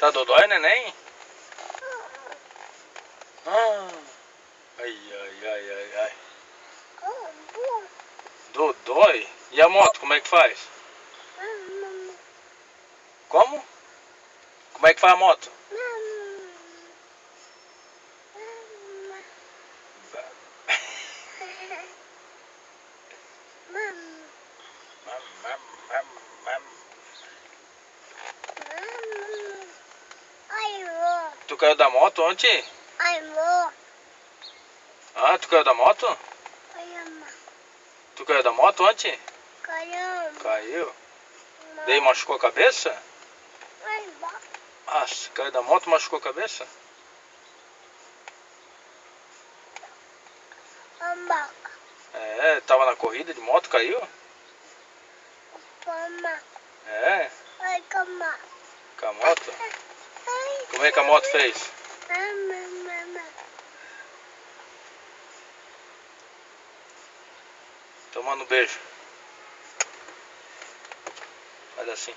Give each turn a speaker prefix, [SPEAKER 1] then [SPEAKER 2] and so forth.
[SPEAKER 1] Tá dodói, neném? Ah. Ai, ai, ai, ai, ai. Dodói? E a moto, como é que faz? Como? Como é que faz a moto? Tu caiu da moto ontem? Ah, tu caiu da moto? Tu caiu da moto ontem? Caiu? Daí machucou a cabeça? Ah, caiu da moto, machucou a cabeça? É, tava na corrida de moto, caiu? É, com a moto? Como é que a moto fez? Tomando um beijo. Olha assim.